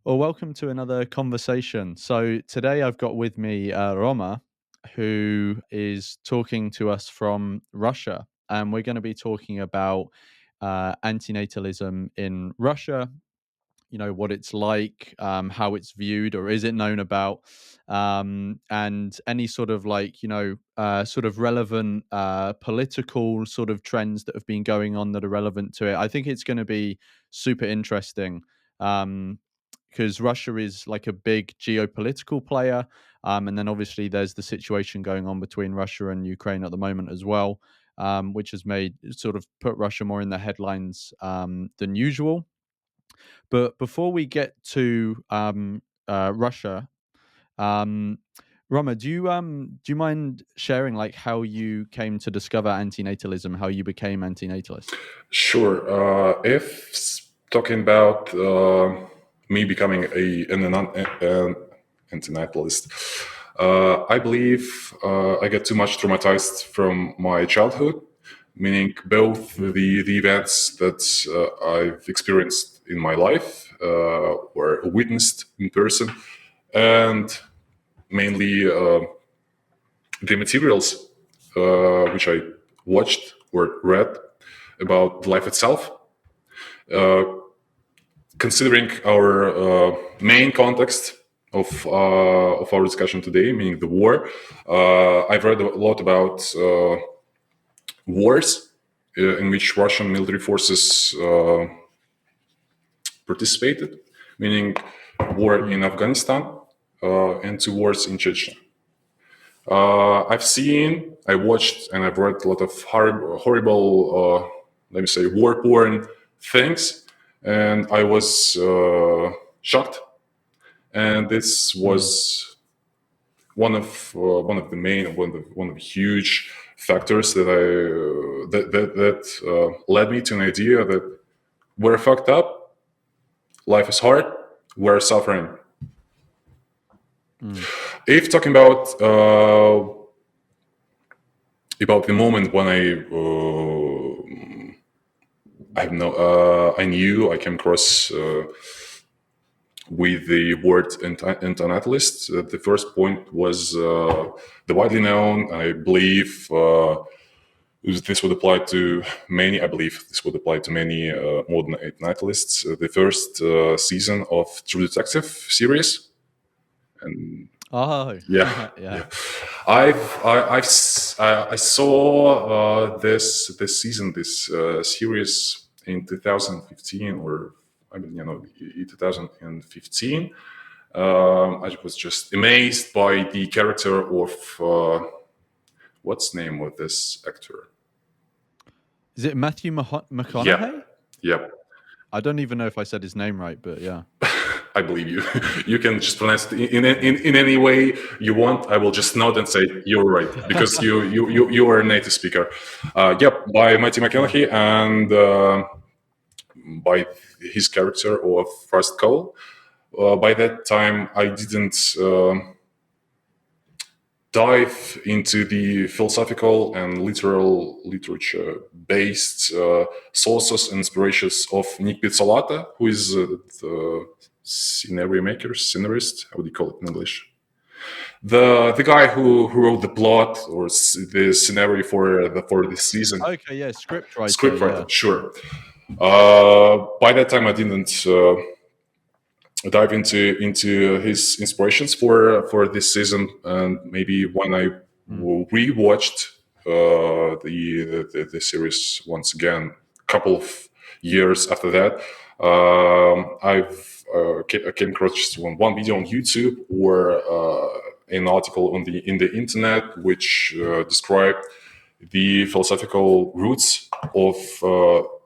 Well, welcome to another conversation. So today I've got with me Roma, who is talking to us from Russia, and we're going to be talking about antinatalism in Russia. You know what it's like, how it's viewed, or is it known about, and any sort of sort of relevant political sort of trends that have been going on that are relevant to it. I think it's going to be super interesting. Um, because Russia is like a big geopolitical player. And then obviously there's the situation going on between Russia and Ukraine at the moment as well, which has made sort of put Russia more in the headlines than usual. But before we get to Russia, um, Roma, do you mind sharing like how you came to discover antinatalism, how you became antinatalist? Sure. If talking about me becoming an antinatalist, I believe I get too much traumatized from my childhood, meaning both the events that I've experienced in my life were witnessed in person, and mainly the materials which I watched or read about life itself. Uh, Considering our main context of our discussion today, meaning the war, I've read a lot about wars in which Russian military forces participated, meaning war in Afghanistan and two wars in Chechnya. I watched, and I've read a lot of horrible, let me say, war porn things, and I was shocked. And this was one of the main, one of the huge factors that led me to an idea that we're fucked up, life is hard, we're suffering. If talking about the moment when I came across with the word Antinatalist. The first point was the widely known. I believe this would apply to many. I believe this would apply to many modern Antinatalists. The first season of True Detective series, and Oh, yeah, yeah. yeah. I saw this season, this series in 2015, or I mean, 2015. I was just amazed by the character of what's the name of this actor? Is it Matthew Yeah, McConaughey? yeah. I don't even know if I said his name right, but yeah. I believe you. You can just pronounce it in any way you want. I will just nod and say you're right because you are a native speaker. Yep, by Matthew Yeah. McConaughey and by his character of Frost Cole. By that time, I didn't dive into the philosophical and literal literature based sources and inspirations of Nick Pizzolatto, who is the scenario maker, scenarist. How would you call it in English? The guy who wrote the plot or the scenario for this season. Okay, yeah, script writer, yeah. Scriptwriter, sure. By that time, I didn't dive into his inspirations for this season, and maybe when I rewatched the series once again, a couple of years after that, I came across just one video on YouTube or an article in the internet which described the philosophical roots of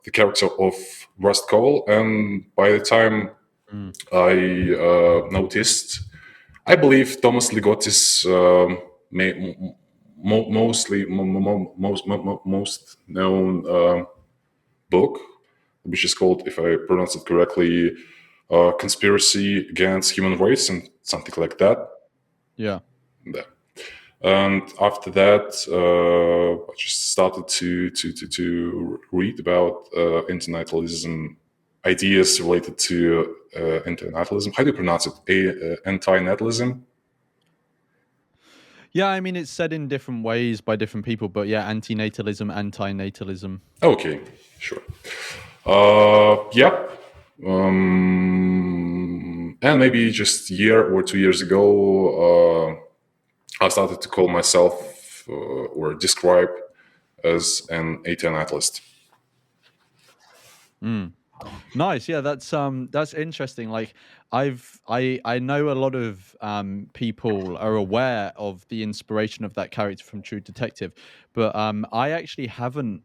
the character of Rust Cole, and by the time Mm. I noticed, I believe Thomas Ligotti's most known book, which is called, if I pronounce it correctly, "Conspiracy Against Human Race" and something like that. Yeah. Yeah. And after that, I just started to read about antinatalism ideas related to antinatalism. How do you pronounce it? Antinatalism. Yeah, I mean it's said in different ways by different people, but yeah, antinatalism, antinatalism. Okay, sure. Yep. And maybe just a year or 2 years ago, I started to call myself or describe as an Antinatalist. Mm. Nice. Yeah, that's interesting. Like I know a lot of people are aware of the inspiration of that character from True Detective, but I actually haven't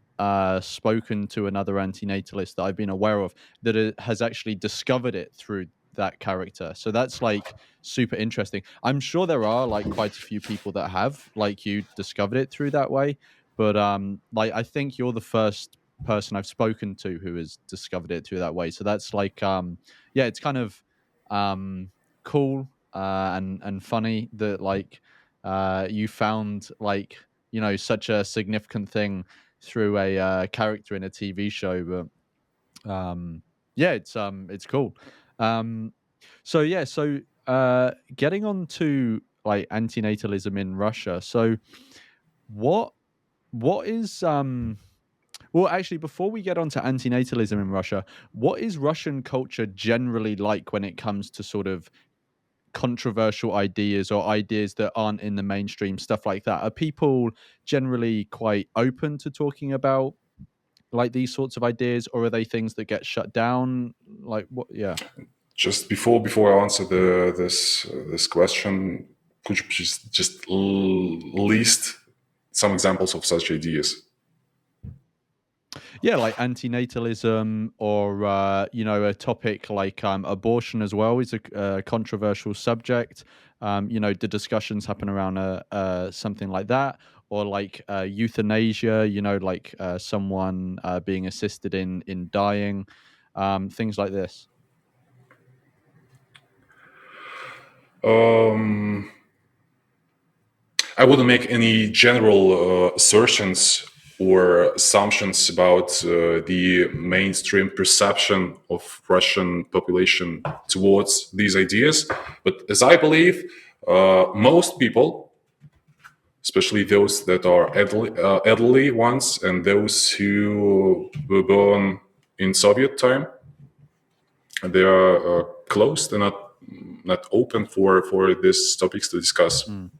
spoken to another antinatalist that I've been aware of that has actually discovered it through that character. So that's like super interesting. I'm sure there are like quite a few people that have like you discovered it through that way, but like I think you're the first person I've spoken to who has discovered it through that way. So that's like yeah, it's kind of um cool and funny that like you found like, you know, such a significant thing through a character in a TV show. But yeah, it's cool. Um so yeah, so getting on to like antinatalism in Russia. So what what is well, actually, before we get on to antinatalism in Russia, what is Russian culture generally like when it comes to sort of controversial ideas or ideas that aren't in the mainstream, stuff like that? Are people generally quite open to talking about like these sorts of ideas, or are they things that get shut down? Like what? Yeah. Just before I answer this question, could you just list some examples of such ideas? Yeah, like antinatalism or you know, a topic like abortion as well is a controversial subject. You know, the discussions happen around something like that, or like euthanasia. You know, like someone being assisted in dying, things like this. Um, I wouldn't make any general assertions or assumptions about the mainstream perception of Russian population towards these ideas. But as I believe, most people, especially those that are elderly ones and those who were born in Soviet time, they are closed and not open for these topics to discuss. Mm.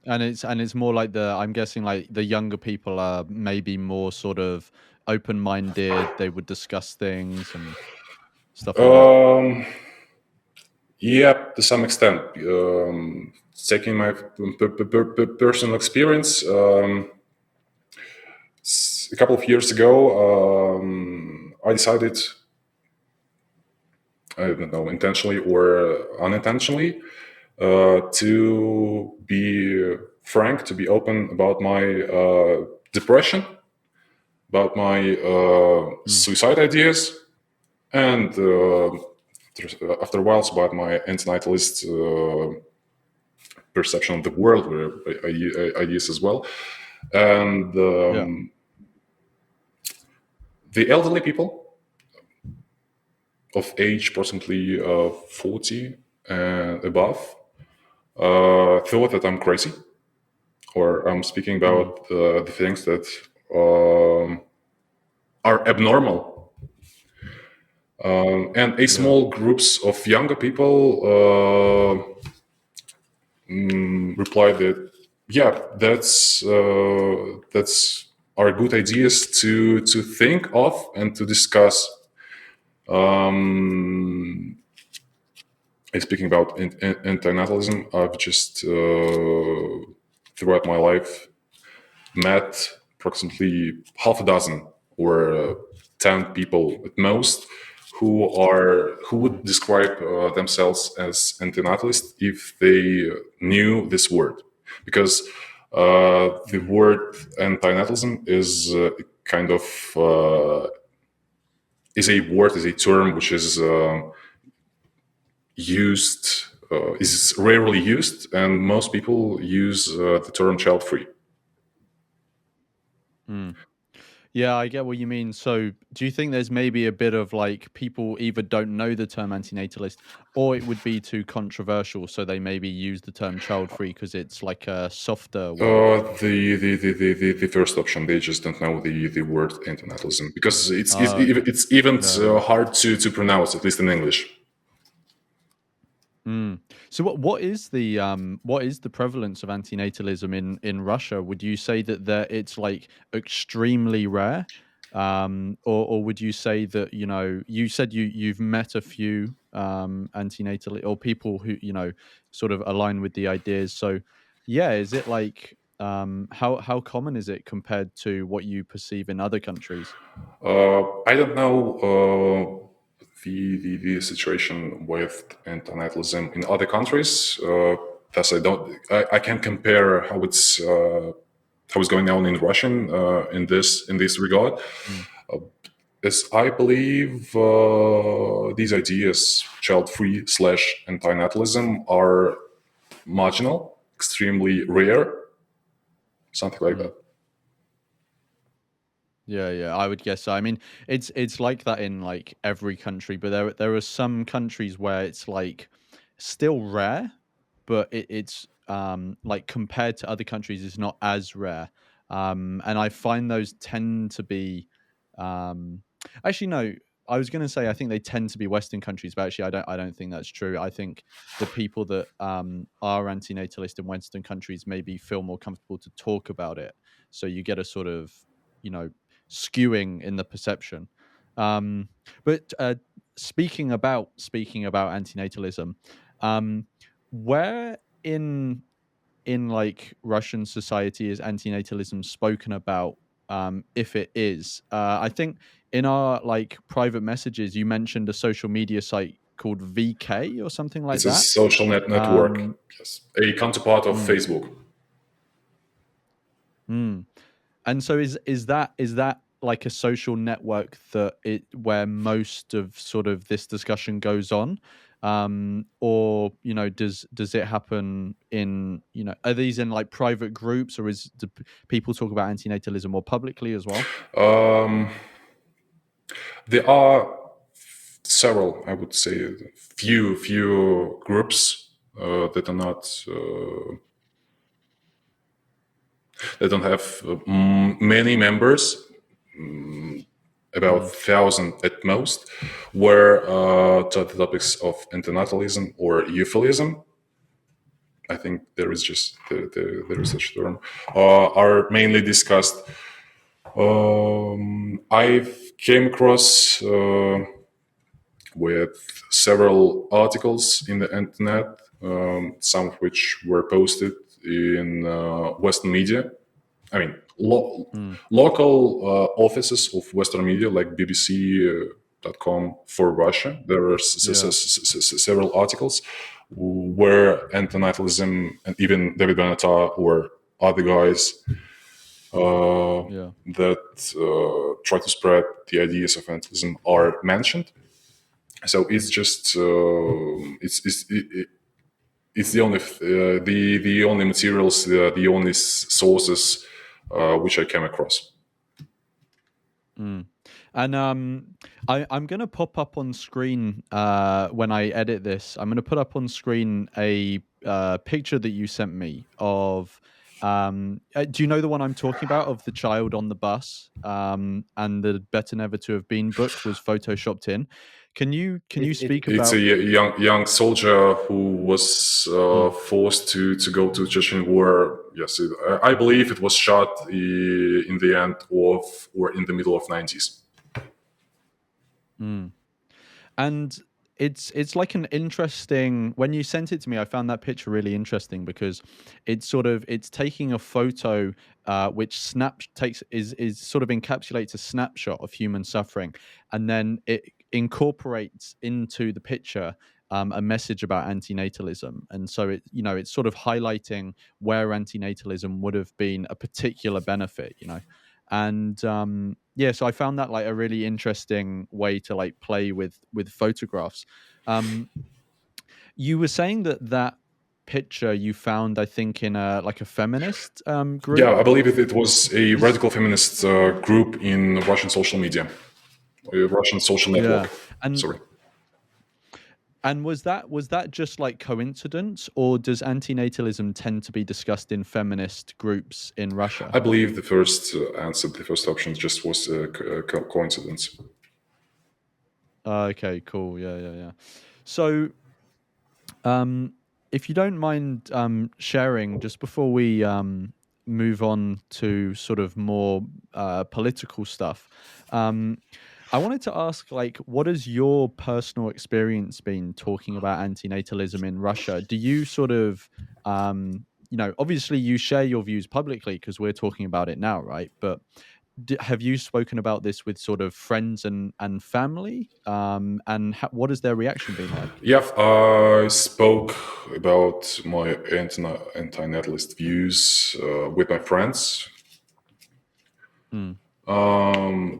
And it's more like the I'm guessing like the younger people are maybe more sort of open minded. They would discuss things and stuff like that. Um, yeah, to some extent. Taking my personal experience, a couple of years ago, I decided, I don't know, intentionally or unintentionally, to be frank, to be open about my depression, about my Mm. suicide ideas, and after a while, about my antinatalist perception of the world, ideas as well. And Yeah. the elderly people of age approximately 40 and above thought that I'm crazy, or I'm speaking Mm. about the things that um, are abnormal. And a Yeah. small groups of younger people replied that, yeah, that's are good ideas to think of and to discuss. Um, and speaking about antinatalism, I've just throughout my life met approximately half a dozen or 10 people at most who would describe themselves as antinatalist if they knew this word, because the Mm. word antinatalism is kind of is a word, is a term which is used is rarely used, and most people use the term child free. Mm. Yeah, I get what you mean. So, do you think there's maybe a bit of like people either don't know the term antinatalist or it would be too controversial, so they maybe use the term child free because it's like a softer word? The first option, they just don't know the word antinatalism because Oh, okay. it's even Yeah, right. hard to pronounce, at least in English. Mm. So what is the prevalence of antinatalism in Russia? Would you say that it's like extremely rare, or would you say that you said you've met a few antinatal or people who sort of align with the ideas? So yeah, is it like how common is it compared to what you perceive in other countries? I don't know the situation with antinatalism in other countries. Thus, I can't compare how it's going on in Russian in this regard. Mm, As I believe, these ideas, child-free slash antinatalism, are marginal, extremely rare, something like mm. that. Yeah, yeah, I would guess so. I mean, it's like that in like every country, but there are some countries where it's like still rare, but it's like compared to other countries, it's not as rare. And I find those tend to be um actually no, I was gonna say I think they tend to be Western countries, but actually I don't think that's true. I think the people that are antinatalist in Western countries maybe feel more comfortable to talk about it. So you get a sort of, you know, skewing in the perception. But speaking about antinatalism, where in like Russian society is antinatalism spoken about? If it is, I think in our like private messages, you mentioned a social media site called VK or something like It's a that. social network, Um, yes, a counterpart of mm, Facebook. mm. And so is that like a social network that it where most of sort of this discussion goes on? Or, does it happen in, are these in like private groups or do people talk about antinatalism more publicly as well? Um, there are several, I would say, few groups that are not that don't have many members, about Mm, 1,000 at most, where the topics of antinatalism or euphilism, I think there is just there is such term, are mainly discussed. I've came across with several articles in the internet, some of which were posted in Western media. I mean, mm, local offices of Western media like BBC.com for Russia. There are yeah, several articles where antinatalism and even David Benatar or other guys yeah. that try to spread the ideas of antinatalism are mentioned. So it's just it's the only the only materials, the only sources which I came across. Mm. And I'm gonna pop up on screen when I edit this. I'm gonna put up on screen a picture that you sent me of. Do you know the one I'm talking about of the child on the bus? And the "Better Never to Have Been" book was photoshopped in. Can you speak It's a about? young soldier who was Mm, forced to go to Chechen War. Yes, I believe it was shot in the end of or in the middle of 90s. mm. And it's like an interesting when you sent it to me, I found that picture really interesting because it's taking a photo which snap takes is sort of encapsulates a snapshot of human suffering, and then it incorporates into the picture a message about antinatalism. And so it's sort of highlighting where antinatalism would have been a particular benefit, and yeah, so I found that like a really interesting way to like play with photographs. um you were saying that picture you found, I think, in a like a feminist Yeah, group. I believe it was a Is radical feminist group in Russian social media, Russian social Yeah, network. and Sorry. was that just like coincidence, or does antinatalism tend to be discussed in feminist groups in Russia? I believe the first answer, the first option, just was a coincidence. Okay, cool. Yeah, yeah, yeah. So, um, if you don't mind sharing, just before we move on to sort of more political stuff, um, I wanted to ask, like, what has your personal experience been talking about antinatalism in Russia? Do you sort of, obviously you share your views publicly because we're talking about it now, right? But have you spoken about this with sort of friends and family? And what has their reaction been like? Yeah, I spoke about my anti-natalist views with my friends. Mm,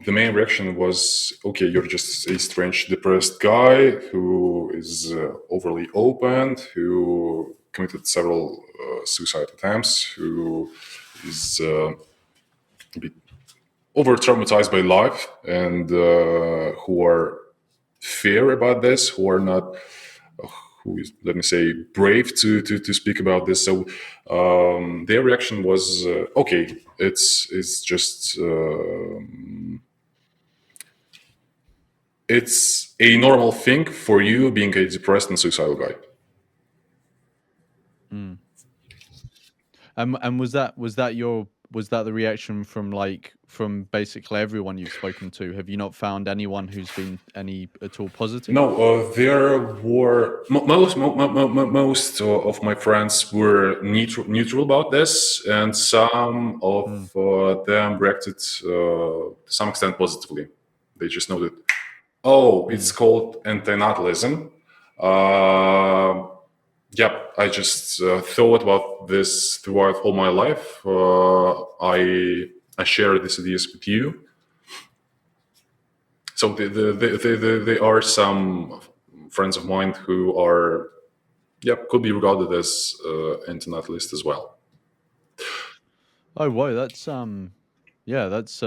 The main reaction was, okay, you're just a strange, depressed guy who is overly open, who committed several suicide attempts, who is a bit over traumatized by life, and who are fair about this, who are not, who is, let me say, brave to speak about this. So their reaction was, okay, it's just. It's a normal thing for you being a depressed and suicidal guy. mm. And was that the reaction from from basically everyone you've spoken to? Have you not found anyone who's been any at all positive? No, there were most of my friends were neutral about this, and some of Mm, them reacted to some extent positively. They just noted, "Oh, it's mm. called antinatalism." Uh, Yep, I just thought about this throughout all my life. I share these ideas with you. So there are some friends of mine who are, yep, could be regarded as antinatalist as well. Oh, whoa, yeah, that's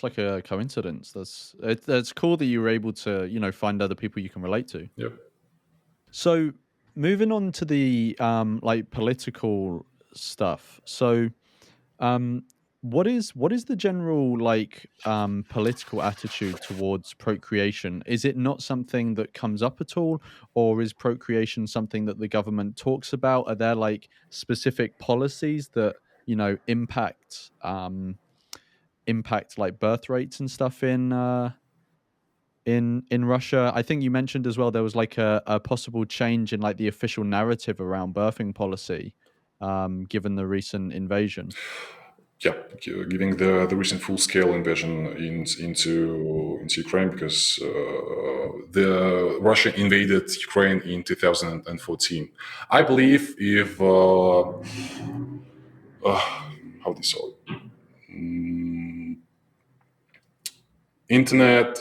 like a coincidence. That's cool that you were able to, find other people you can relate to. Yep. So, moving on to the like political stuff. So, Um, what is the general like political attitude towards procreation? Is it not something that comes up at all, or is procreation something that the government talks about? Are there like specific policies that impact like birth rates and stuff in Russia? I think you mentioned as well there was like a possible change in like the official narrative around birthing policy, given the recent invasion. Yeah, giving the recent full-scale invasion into Ukraine, because the Russia invaded Ukraine in 2014. I believe if how do you say it? Internet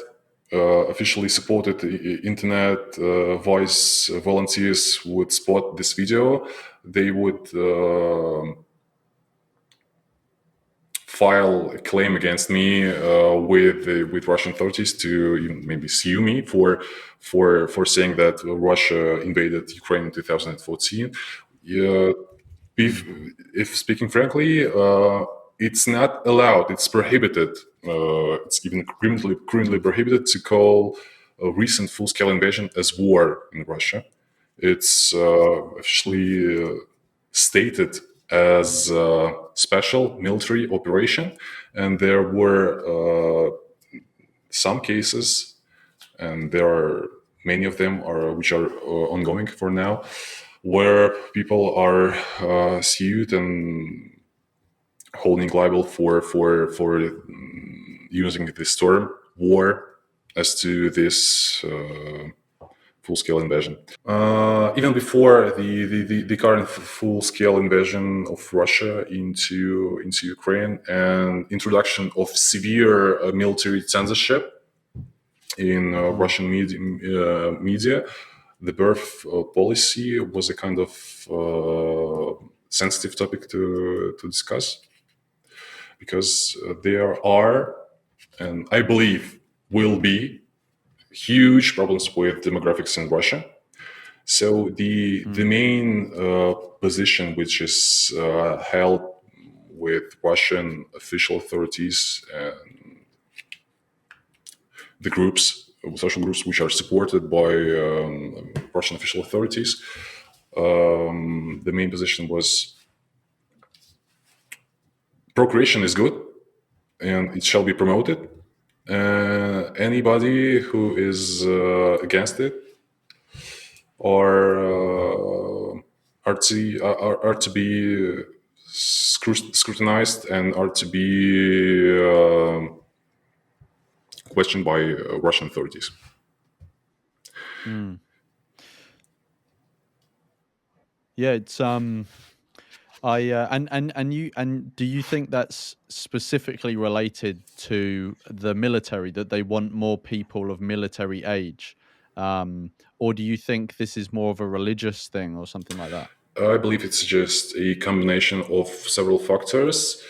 officially supported internet voice volunteers would spot this video, they would file a claim against me with Russian authorities to even maybe sue me for saying that Russia invaded Ukraine in 2014. Yeah, if, Mm, if speaking frankly, it's not allowed. It's prohibited. It's even currently mm, prohibited to call a recent full-scale invasion as war in Russia. It's officially stated as a special military operation, and there were some cases, and there are many of them are which are ongoing for now, where people are sued and holding liable for using this term war as to this full scale invasion. Even before the current full scale invasion of Russia into Ukraine and introduction of severe military censorship in mm, Russian media, the birth policy was a kind of sensitive topic to discuss, because there are, and I believe will be, huge problems with demographics in Russia. So the Mm. main position which is held with Russian official authorities and the groups, social groups which are supported by Russian official authorities, the main position was procreation is good and it shall be promoted. Anybody who is against it are to be scrutinized and are to be questioned by Russian authorities. Mm. Yeah, it's I and do you think that's specifically related to the military, that they want more people of military age, or do you think this is more of a religious thing or something like that? I believe it's just a combination of several factors.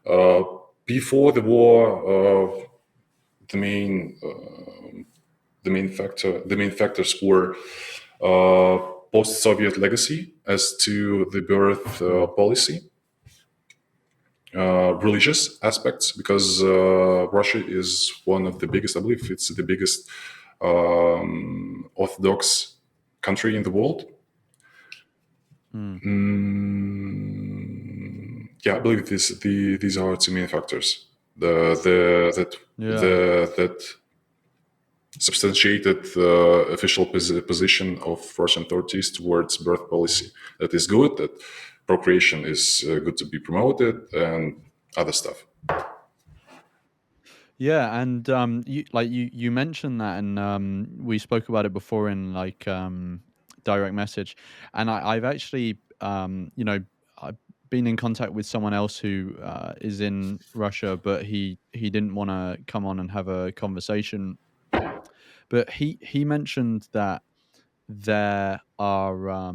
Uh, Before the war, the main the main factors were post-Soviet legacy as to the birth Mm. policy, religious aspects, because Russia is one of the biggest, I believe it's the biggest Orthodox country in the world. Mm. Yeah, I believe these are two main factors. That substantiated the official position of Russian authorities towards birth policy. That is good. That procreation is good to be promoted and other stuff. Yeah, and you mentioned that, and we spoke about it before in direct message, and I've actually I've been in contact with someone else who is in Russia, but he didn't want to come on and have a conversation, but he mentioned that there are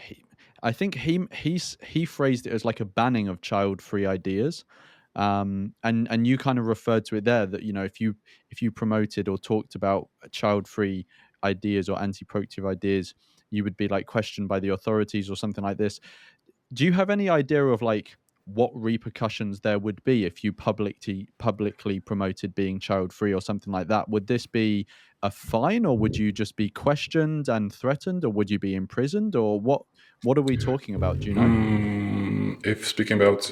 he, I think he phrased it as like a banning of child-free ideas, and you kind of referred to it there, that if you promoted or talked about child-free ideas or anti-procreative ideas, you would be like questioned by the authorities or something like this. Do you have any idea of like what repercussions there would be if you publicly promoted being child free or something like that? Would this be a fine, or would you just be questioned and threatened, or would you be imprisoned, or what are we talking about? Do you know? If speaking about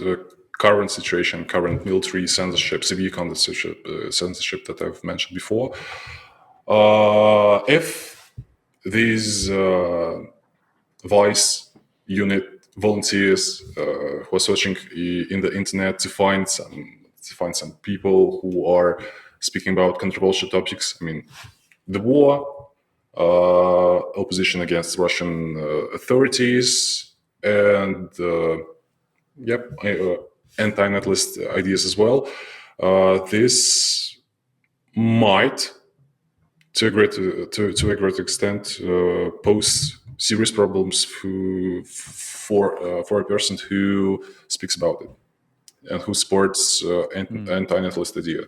current situation, current military censorship, severe kind censorship that I've mentioned before, if these vice unit volunteers who are searching in the internet to find some people who are speaking about controversial topics. I mean, the war, opposition against Russian authorities, and anti-natalist ideas as well. This might, to a great extent, pose serious problems for a person who speaks about it and who supports Mm. anti-natalist idea.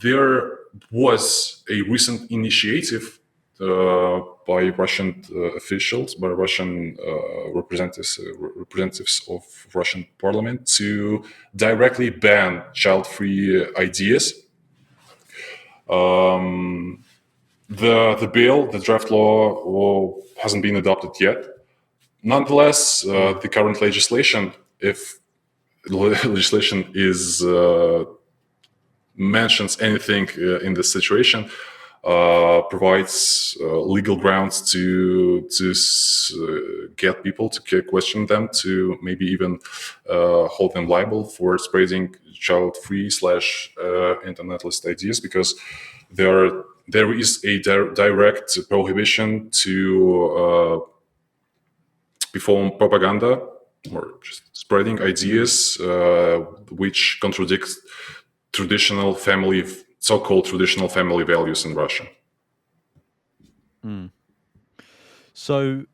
There was a recent initiative by Russian officials, by Russian representatives of Russian parliament, to directly ban child-free ideas. The bill, the draft law, hasn't been adopted yet. Nonetheless, Mm. the current legislation, if legislation is mentions anything in this situation, provides legal grounds to get people, to question them, to maybe even hold them liable for spreading child-free slash internationalist ideas, because there is a direct prohibition to perform propaganda or just spreading Mm. ideas which contradict traditional family, so-called traditional family values in Russia. Mm. So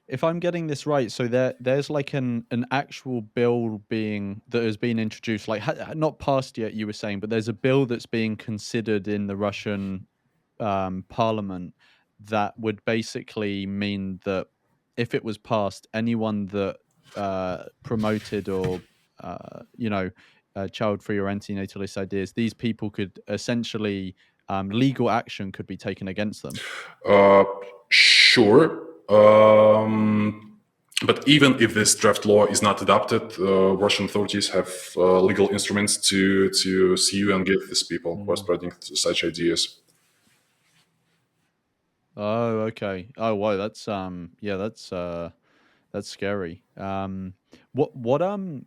if I'm getting this right, so there's like an actual bill being that has been introduced, like not passed yet, you were saying, but there's a bill that's being considered in the Russian parliament that would basically mean that if it was passed, anyone that promoted or you know child-free or antinatalist ideas, these people could essentially legal action could be taken against them. Uh, sure. But even if this draft law is not adopted, Russian authorities have legal instruments to sue and give these people who are Mm. spreading such ideas. Oh, okay. Oh, wow. Yeah, that's scary. What what um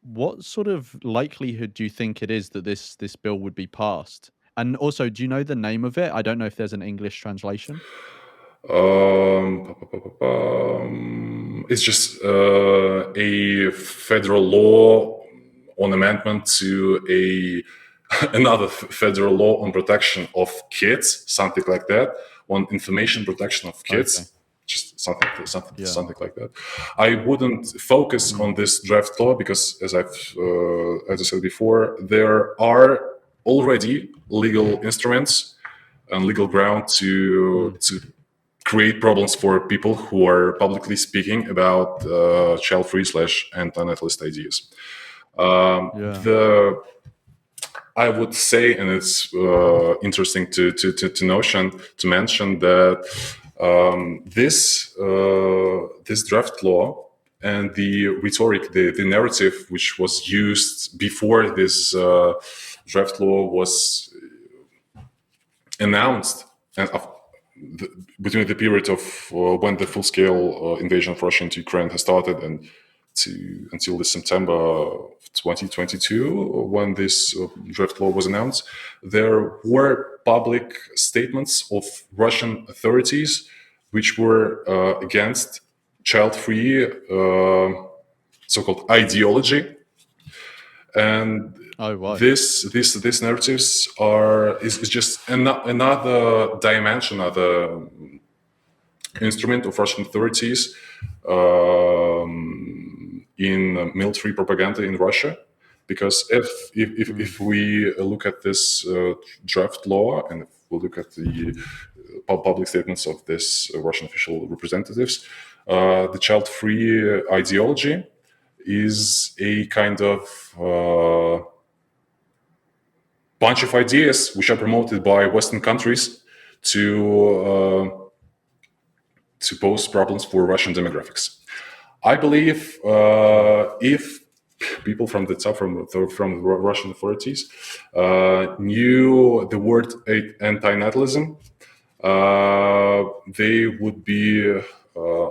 what sort of likelihood do you think it is that this bill would be passed? And also, do you know the name of it? I don't know if there's an English translation. It's just a federal law on amendment to a another federal law on protection of kids, something like that, on information protection of Okay. kids, just Yeah. something like that. I wouldn't focus Mm, on this draft law because, as I said before, there are already legal instruments and legal ground mm, to create problems for people who are publicly speaking about child-free slash antinatalist ideas. yeah. The I would say, and it's interesting to notion to mention that this draft law and the rhetoric, the narrative which was used before this draft law was announced, and between the period of when the full-scale invasion of Russia into Ukraine has started and until this September 2022, when this draft law was announced, there were public statements of Russian authorities which were against child-free so-called ideology, and Oh, right. these narratives is just another dimension, another instrument of Russian authorities in military propaganda in Russia. Because Mm, if we look at this draft law and if we look at the public statements of this Russian official representatives, the child-free ideology is a kind of bunch of ideas which are promoted by Western countries to pose problems for Russian demographics. I believe if people from the top, from the Russian authorities, knew the word antinatalism, they would be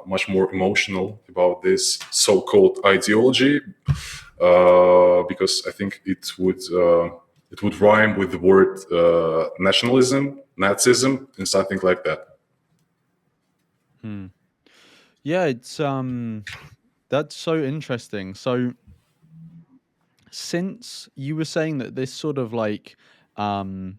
much more emotional about this so-called ideology, because I think it would rhyme with the word nationalism, Nazism, and something like that. mm. Yeah, it's that's so interesting. So since you were saying that this sort of like um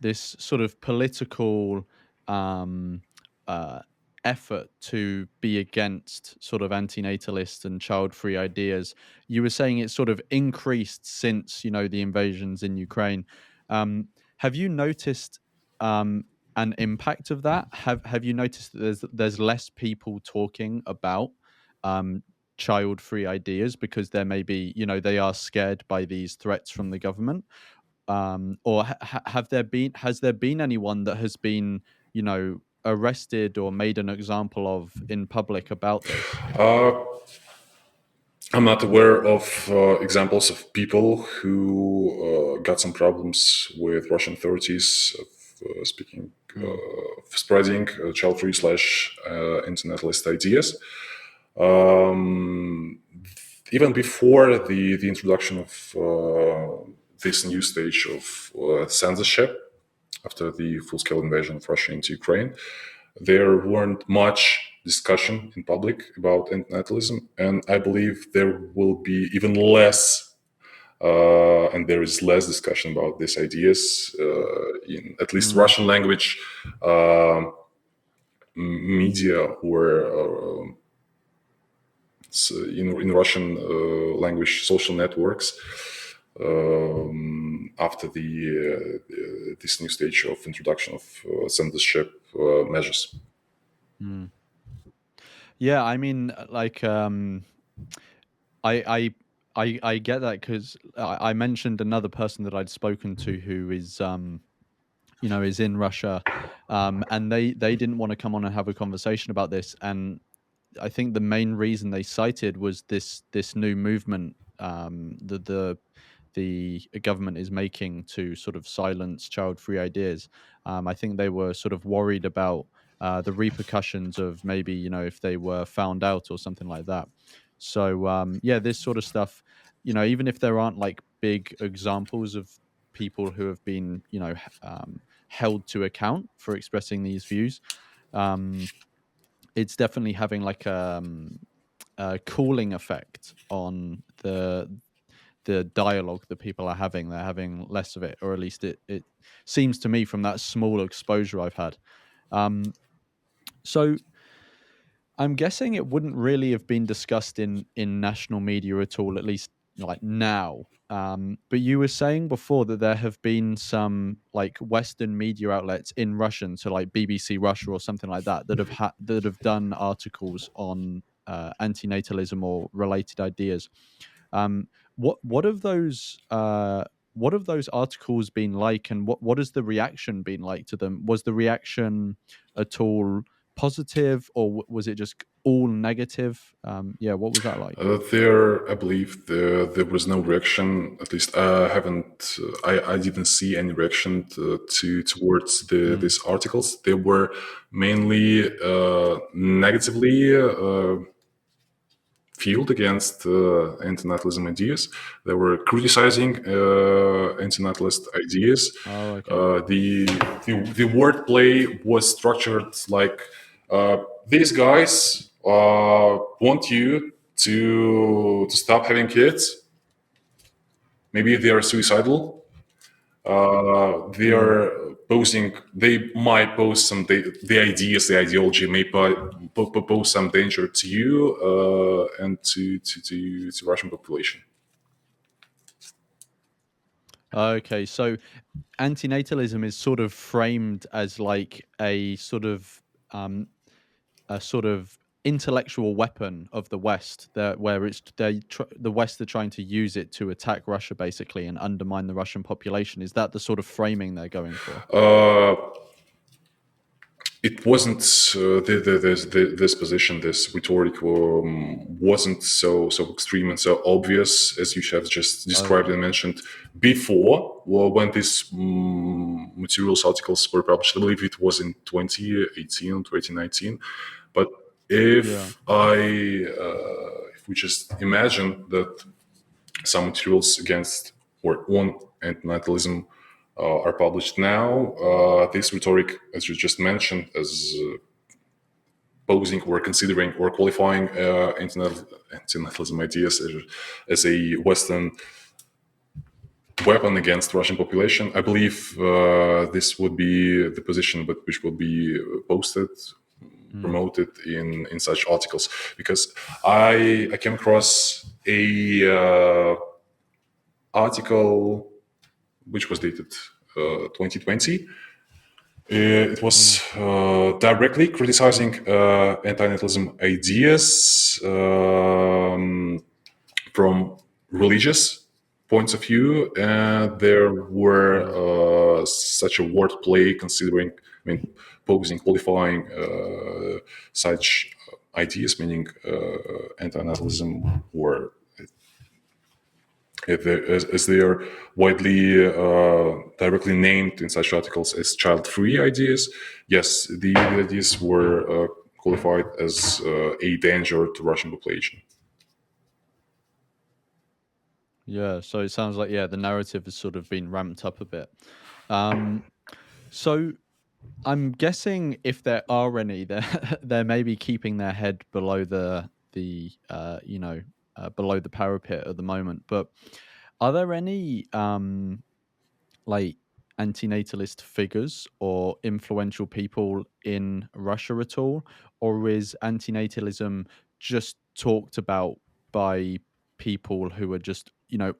this sort of political um uh effort to be against sort of antinatalist and child-free ideas, you were saying it's sort of increased since the invasions in Ukraine. Have you noticed an impact of that? Have you noticed that there's less people talking about um child-free ideas because they're maybe they are scared by these threats from the government, or has there been anyone that has been arrested or made an example of in public about this? Uh, I'm not aware of examples of people who got some problems with Russian authorities of speaking, Mm, of spreading child-free slash internationalist ideas. Um, Even before the introduction of this new stage of censorship, after the full-scale invasion of Russia into Ukraine, there weren't much discussion in public about antinatalism, and I believe there will be even less and there is less discussion about these ideas in at least Mm, Russian language media or in Russian language social networks after this new stage of introduction of censorship measures. mm. Yeah, I mean, like, I I I get that because I mentioned another person that I'd spoken to who is, is in Russia, and they didn't want to come on and have a conversation about this, and I think the main reason they cited was this new movement the government is making to sort of silence child-free ideas. I think they were sort of worried about the repercussions of maybe if they were found out or something like that. So yeah, this sort of stuff, even if there aren't like big examples of people who have been held to account for expressing these views. Um, it's definitely having like a cooling effect on the dialogue that people are having. They're having less of it, or at least it seems to me from that small exposure I've had. Um, so I'm guessing it wouldn't really have been discussed in national media at all, at least like now. But you were saying before that there have been some like Western media outlets in Russian, so like BBC Russia or something like that, that have done articles on antinatalism or related ideas. Um, what have those what have those articles been like, and what has the reaction been like to them? Was the reaction at all positive, or was it just all negative? Yeah, what was that like? There, I believe there was no reaction. At least I haven't. I didn't see any reaction towards Mm, these articles. They were mainly negatively fueled against antinatalism ideas. They were criticizing antinatalist ideas. oh, okay. The wordplay was structured like these guys want you to stop having kids. Maybe they are suicidal. They Mm. are posing. They might pose some the ideas, the ideology may pose some danger to you and to Russian population. Okay, so antinatalism is sort of framed as like um, a sort of intellectual weapon of the West, that where the West are trying to use it to attack Russia basically and undermine the Russian population. Is that the sort of framing they're going for? Uh, it wasn't this position, this rhetoric wasn't so extreme and so obvious as you have just described Okay. and mentioned before. Well, when these materials articles were published, I believe it was in 2018, 2019. But Yeah. if we just imagine that some materials against or on antinatalism are published now. This rhetoric, as you just mentioned, as posing or considering or qualifying antinatalism ideas as a Western weapon against Russian population, I believe this would be the position, but which will be posted, Mm, promoted in such articles. Because I came across a article which was dated 2020. It mm, was directly criticizing antinatalism ideas from religious points of view, and there were yeah. such a wordplay considering, I mean, posing, qualifying such ideas, meaning antinatalism or as they are widely directly named in such articles as child-free ideas. Yes, the ideas were qualified as a danger to Russian population. Yeah. So it sounds like, yeah, the narrative has sort of been ramped up a bit. Um, so I'm guessing if there are any, they're maybe keeping their head below the below the parapet at the moment. But Are there any like antinatalist figures or influential people in Russia at all, or is antinatalism just talked about by people who are just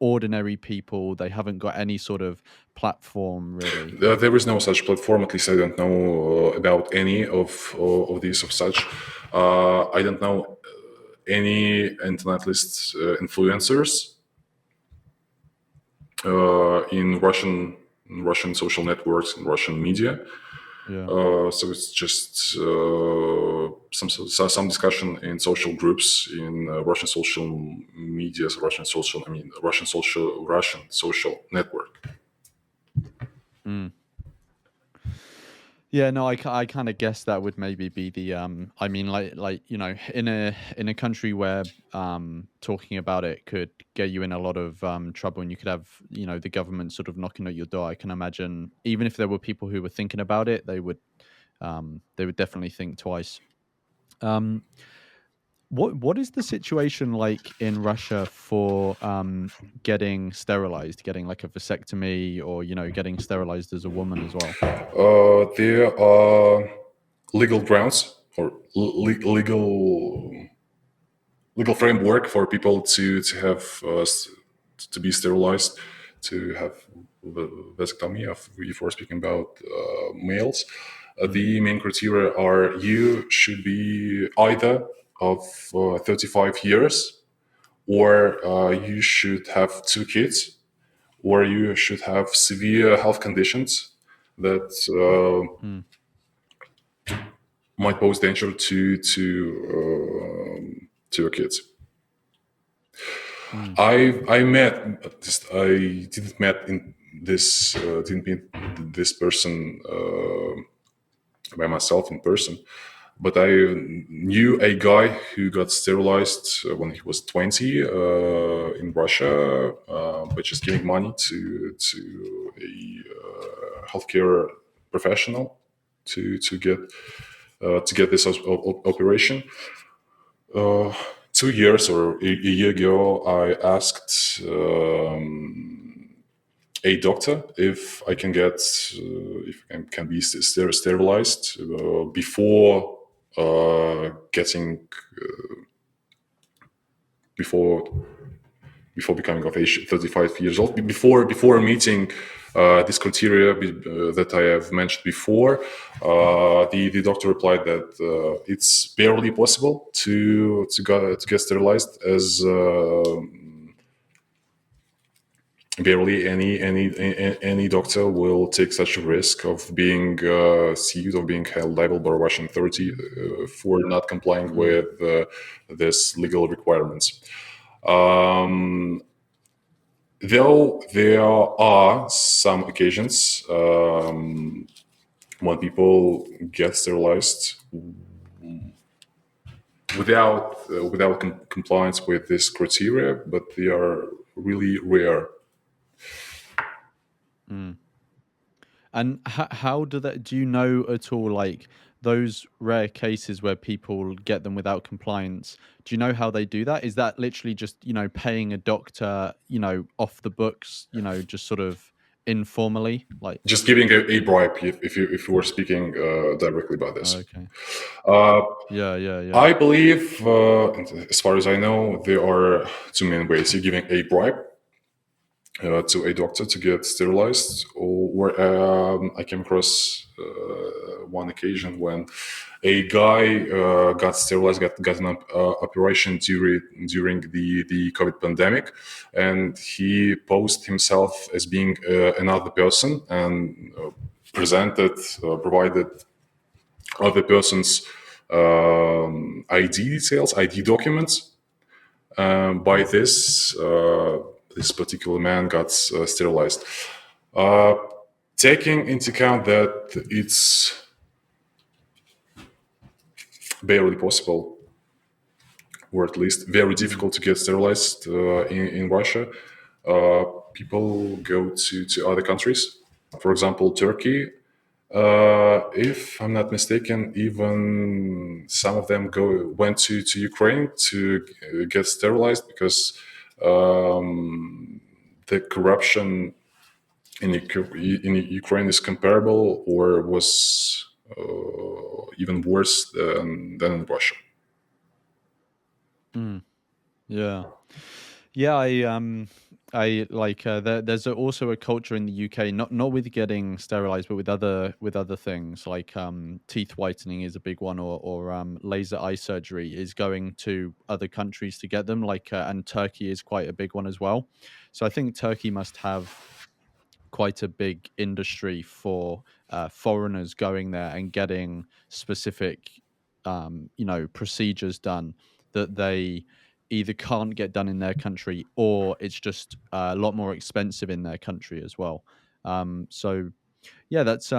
ordinary people? They haven't got any sort of platform really. There is no such platform. At least I don't know about any of these of such. I don't know any Antinatalist influencers in Russian social networks and Russian media. Yeah. So it's just some discussion in social groups in Russian social medias, Russian social network. Mm. Yeah, no, I kind of guess that would maybe be the I mean like in a country where talking about it could get you in a lot of trouble, and you could have the government sort of knocking at your door. I can imagine even if there were people who were thinking about it, they would definitely think twice. Um what is the situation like in Russia for getting sterilized, getting like a vasectomy, or getting sterilized as a woman as well? There are legal grounds or legal framework for people to have to be sterilized, to have vasectomy. If we're speaking about males, Mm, the main criteria are you should be either of 35 years, or you should have two kids, or you should have severe health conditions that mm, might pose danger to your kids. mm, I met this. I didn't met in this didn't meet this person by myself in person, but I knew a guy who got sterilized when he was 20 in Russia by just giving money to a healthcare professional to get this operation. 2 years or a year ago, I asked a doctor if I can get if I can be sterilized getting before before becoming of age 35 years old, before meeting this criteria that I have mentioned before. The doctor replied that it's barely possible to get sterilized, as barely any doctor will take such a risk of being sued or being held liable by a Russian authority for not complying mm, with this legal requirements. Um, though there are some occasions when people get sterilized without compliance with this criteria, but they are really rare. mm. And how do that? Do you know at all, like those rare cases where people get them without compliance? Do you know how they do that? Is that literally just paying a doctor off the books, just sort of informally, like? Just giving a bribe, if you were speaking directly about this. Okay. Uh, Yeah, yeah, yeah. I believe, as far as I know, there are two main ways: you're giving a bribe to a doctor to get sterilized, or I came across one occasion when a guy got sterilized, got an operation during the COVID pandemic, and he posed himself as being another person and provided other person's ID details, ID documents. By this particular man got sterilized. Uh, Taking into account that it's barely possible, or at least very Mm, difficult to get sterilized in Russia, people go to other countries. For example, Turkey. If I'm not mistaken, even some of them went to Ukraine to get sterilized because um, the corruption in Ukraine is comparable or was even worse than in Russia. Mm, yeah. Yeah, I like there's also a culture in the UK, not with getting sterilized, but with other things like teeth whitening is a big one, or laser eye surgery is going to other countries to get them. Like and Turkey is quite a big one as well. So I think Turkey must have quite a big industry for foreigners going there and getting specific, procedures done that they either can't get done in their country or it's just a lot more expensive in their country as well. So yeah, that's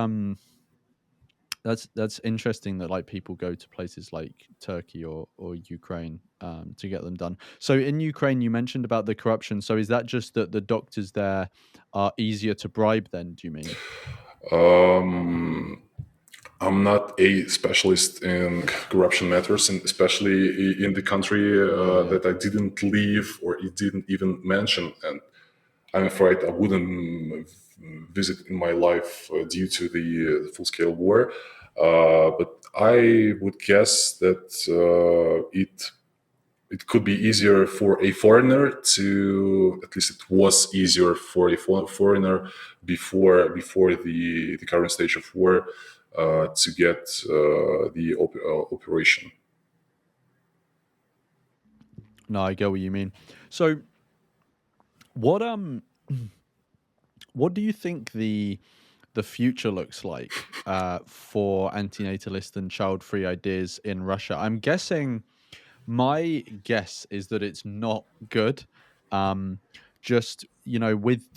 interesting that like people go to places like Turkey or Ukraine to get them done. So in Ukraine, you mentioned about the corruption. So is that just that the doctors there are easier to bribe? Then do you mean? Um, I'm not a specialist in corruption matters, and especially in the country Yeah, yeah. that I didn't leave or it didn't even mention. And I'm afraid I wouldn't visit in my life due to the full-scale war. But I would guess that it could be easier for a foreigner to, at least it was easier for a foreigner before the current stage of war to get the operation. No, I get what you mean. So what what do you think the future looks like for antinatalist and child-free ideas in Russia? I'm guessing my guess is that it's not good. Um, just with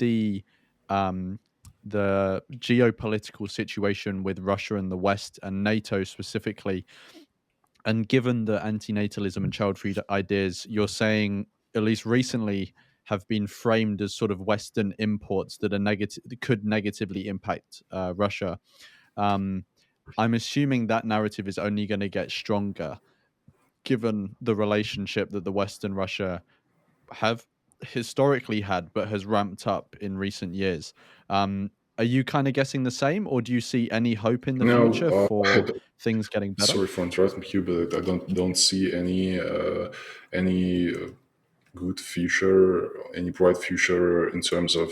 um, the geopolitical situation with Russia and the West and NATO specifically, and given the antinatalism and child-free ideas, you're saying at least recently have been framed as sort of Western imports that are negative, could negatively impact Russia. Um, I'm assuming that narrative is only going to get stronger given the relationship that the West and Russia have historically had, but has ramped up in recent years. Um, are you kind of guessing the same, or do you see any hope in the No, future for things getting better? sorry for interrupting you, but I don't see any good future, any bright future in terms of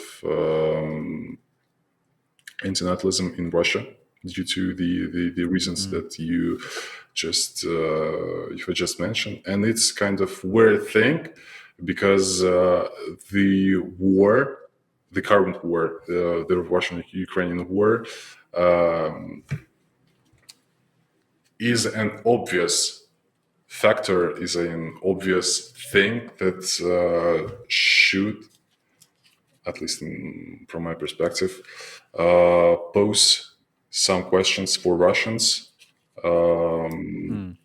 antinatalism in Russia due to the reasons Mm, that you just mentioned, and it's kind of weird thing because the war, the current war, the Russian-Ukrainian war, um, is an obvious factor, is an obvious thing that should, at least from my perspective, pose some questions for Russians, mm,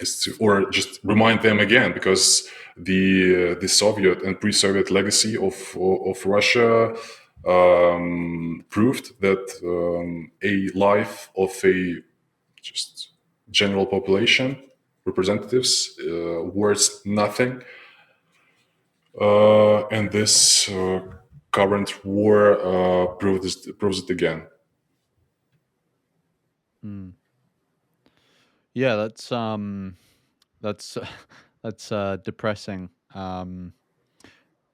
is to, or just remind them again, because the Soviet and pre-Soviet legacy of Russia proved that a life of a just general population representatives worth nothing, and this current war proves it again. mm. Yeah, that's that's depressing.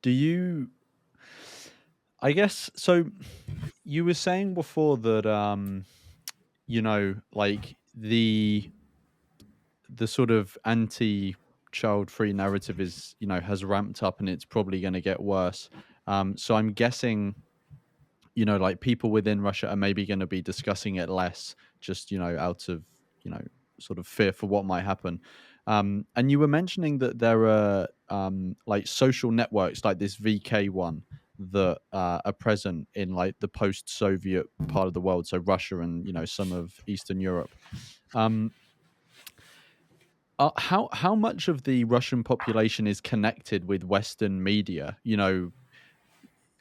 Do you? I guess so. You were saying before that like the sort of anti child free narrative is has ramped up and it's probably going to get worse. So I'm guessing like people within Russia are maybe going to be discussing it less, just out of you know sort of fear for what might happen. And you were mentioning that there are like social networks like this VK one that are present in like the post-Soviet part of the world, so Russia and some of Eastern Europe. Um, how much of the Russian population is connected with Western media?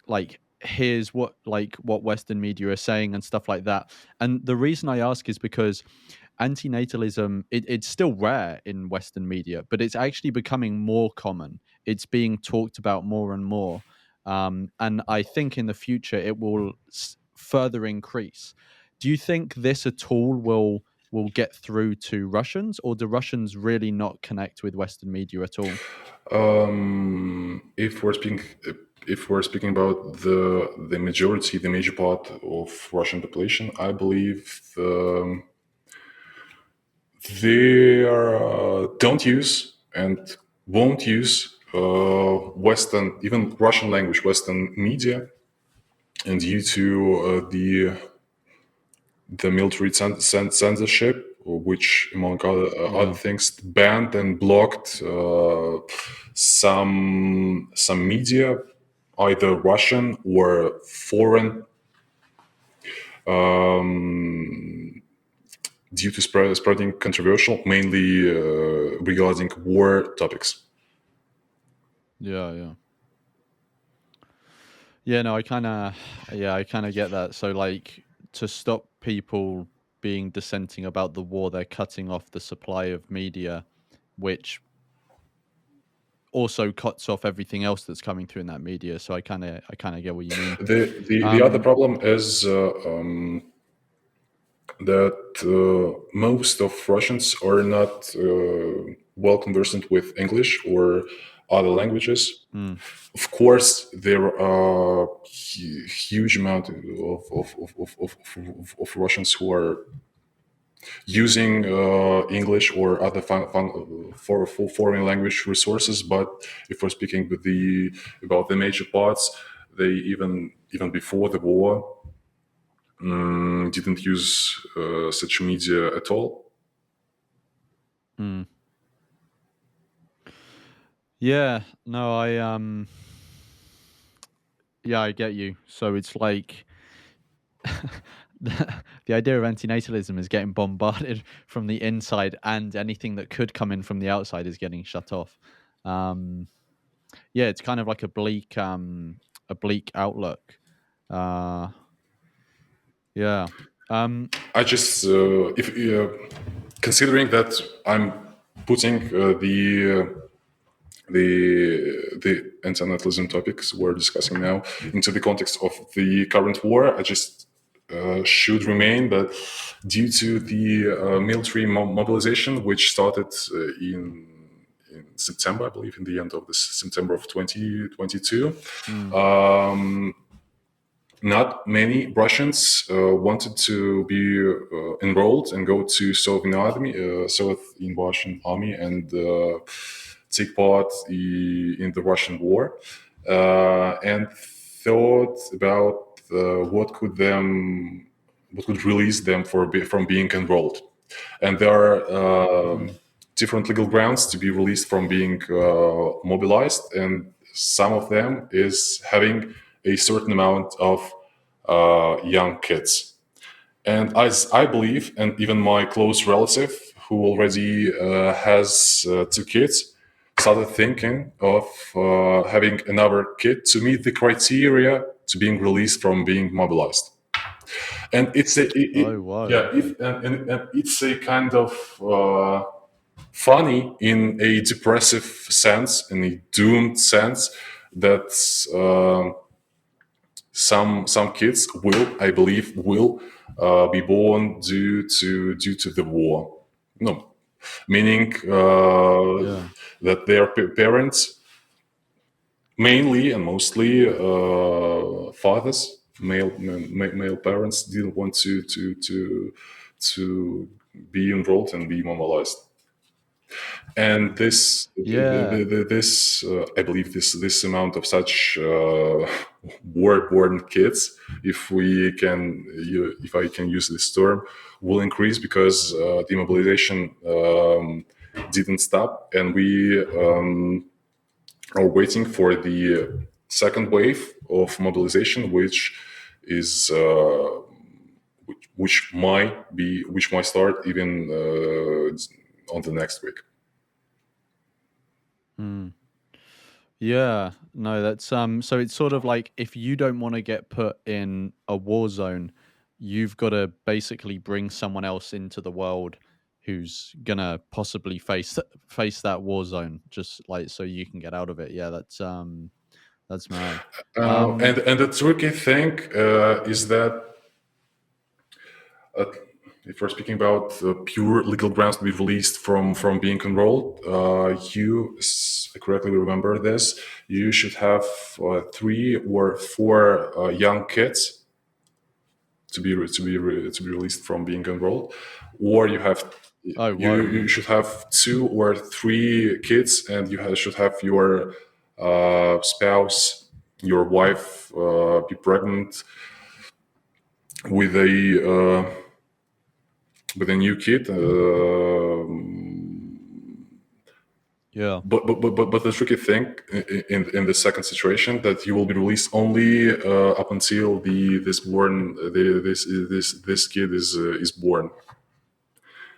Like here's what Western media are saying and stuff like that. And the reason I ask is because antinatalism it's still rare in Western media, but it's actually becoming more common. It's being talked about more and more. and I think in the future it will further increase. Do you think this at all will get through to Russians, or do Russians really not connect with Western media at all? If we're speaking about the majority, the major part of Russian population, I believe they don't use and won't use Western, even Russian language, Western media, and due to the military censorship, which, among other Yeah. things, banned and blocked some media, either Russian or foreign, due to spreading controversial, mainly regarding war topics. Yeah, yeah. Yeah, no, I kind of get that. So like to stop people being dissenting about the war, they're cutting off the supply of media, which also cuts off everything else that's coming through in that media. So I kind of get what you mean. The other Um problem is that most of Russians are not well conversant with English or other languages. mm, Of course, there are huge amount of Russians who are using English or other for foreign language resources. But if we're speaking with about the major parts, they even before the war didn't use such media at all. mm. Yeah, no, yeah, I get you. So it's like the idea of antinatalism is getting bombarded from the inside, and anything that could come in from the outside is getting shut off. Um, yeah, it's kind of like a bleak outlook. Uh, yeah. Um, I just if considering that I'm putting the antinatalism topics we're discussing now into the context of the current war, I just should remain that due to the military mobilization, which started in September, I believe, in the end of this September of 2022. mm, Not many Russians wanted to be enrolled and go to Soviet army, Soviet in Russian army, and take part in the Russian war, and thought about what could release them from being enrolled. And there are mm, different legal grounds to be released from being mobilized, and some of them is having a certain amount of young kids. And as I believe, and even my close relative who already has two kids, started thinking of having another kid to meet the criteria to being released from being mobilized. And it's oh, wow, yeah, okay. and it's a kind of funny in a depressive sense, in a doomed sense, that some kids will, I believe, will be born due to the war. No, meaning Yeah, that their parents, mainly and mostly fathers, male parents, didn't want to be enrolled and be mobilized. And yeah, this I believe this amount of such war-born kids, if I can use this term, will increase because demobilization didn't stop, and we are waiting for the second wave of mobilization, which is which might start even on the next week. mm. Yeah, no, that's so it's sort of like if you don't want to get put in a war zone, you've got to basically bring someone else into the world who's gonna possibly face that war zone, just like so you can get out of it. Yeah, That's mad. And the tricky thing is that uh, if we're speaking about pure legal grounds to be released from being enrolled, I correctly remember this, you should have 3 or 4 young kids to be released from being enrolled, or Oh, you whoa. should have 2 or 3 kids, and should have your spouse, your wife, be pregnant with a new kid. Yeah. But the tricky thing in the second situation, that you will be released only up until this kid is born,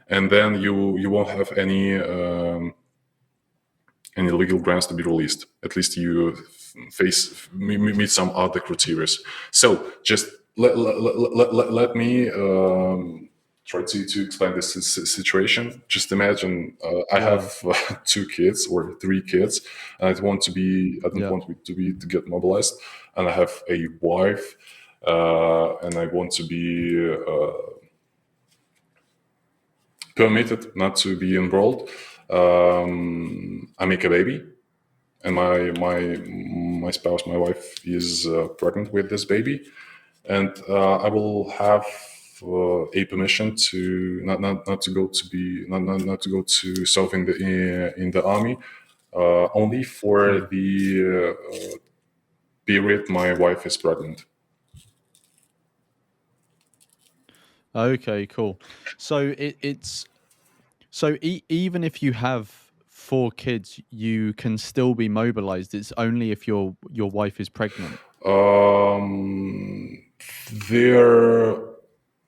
and then you won't have any legal grounds to be released. At least you meet some other criteria. So just let me try to explain this situation. Just imagine I Yeah. have 2 kids or 3 kids, and I don't Yeah. want to get mobilized, and I have a wife, and I want to be permitted not to be enrolled. I make a baby, and my spouse, my wife, is pregnant with this baby, and I will have a permission to not to go to be not to go to serve in the army, only for Mm. the period my wife is pregnant. Okay, cool. So it's so even if you have 4 kids, you can still be mobilized. It's only if your wife is pregnant. Um, there,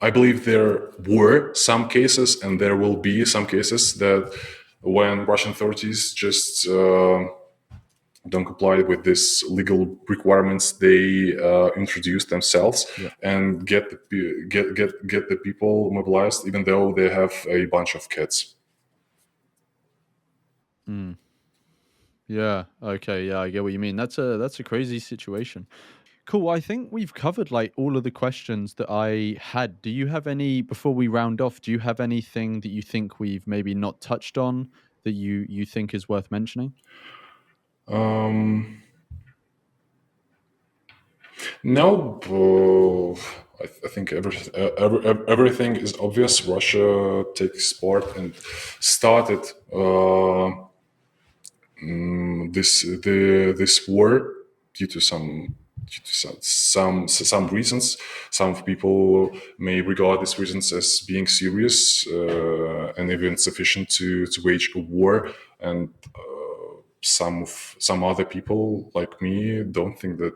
I believe there were some cases, and there will be some cases that when Russian authorities just don't comply with these legal requirements, they introduce themselves Yeah. and get the people mobilized, even though they have a bunch of kids. Mm. Yeah. Okay. Yeah, I get what you mean. That's a crazy situation. Cool. I think we've covered like all of the questions that I had. Do you have any before we round off? Do you have anything that you think we've maybe not touched on that you think is worth mentioning? Um, No, I think everything is obvious. Russia takes part and started this war due to some reasons. Some people may regard these reasons as being serious and even sufficient to wage a war, and some other people like me don't think that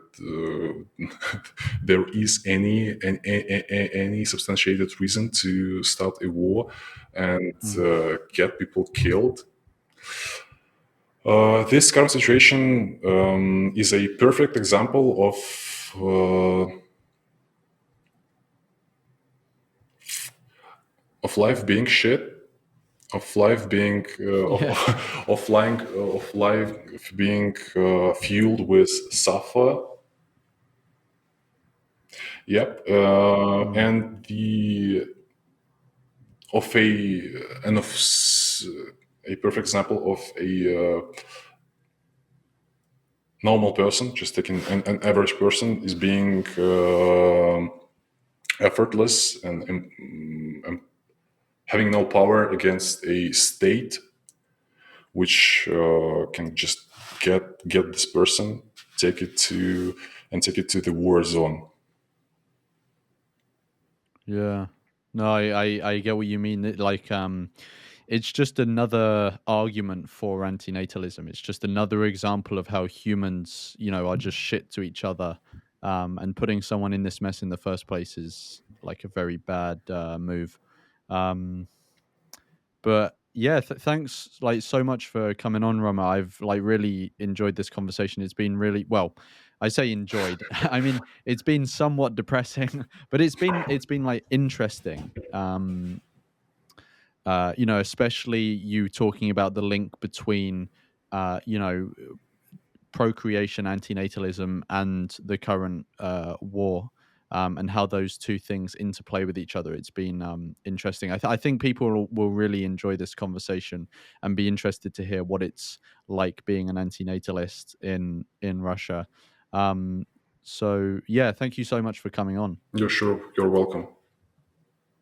there is any substantiated reason to start a war and Mm. get people killed. This current situation is a perfect example of life being shit, of life being Yeah. of life being fueled with suffer. Yep, Mm. and the of a and of a perfect example of a normal person, just taking an average person, is being effortless and having no power against a state which can just get this person, take it to take it to the war zone. Yeah. No, I get what you mean. Like, it's just another argument for antinatalism. It's just another example of how humans, are just shit to each other. And putting someone in this mess in the first place is like a very bad move. Um, but yeah, thanks like so much for coming on, Roma. I've like really enjoyed this conversation. It's been really well. I say enjoyed. I mean, it's been somewhat depressing, but it's been like interesting. Especially you talking about the link between, uh, you know, procreation, antinatalism, and the current war, and how those two things interplay with each other. It's been interesting. I think people will really enjoy this conversation and be interested to hear what it's like being an antinatalist in Russia. Um, so yeah, thank you so much for coming on. You're sure. You're welcome.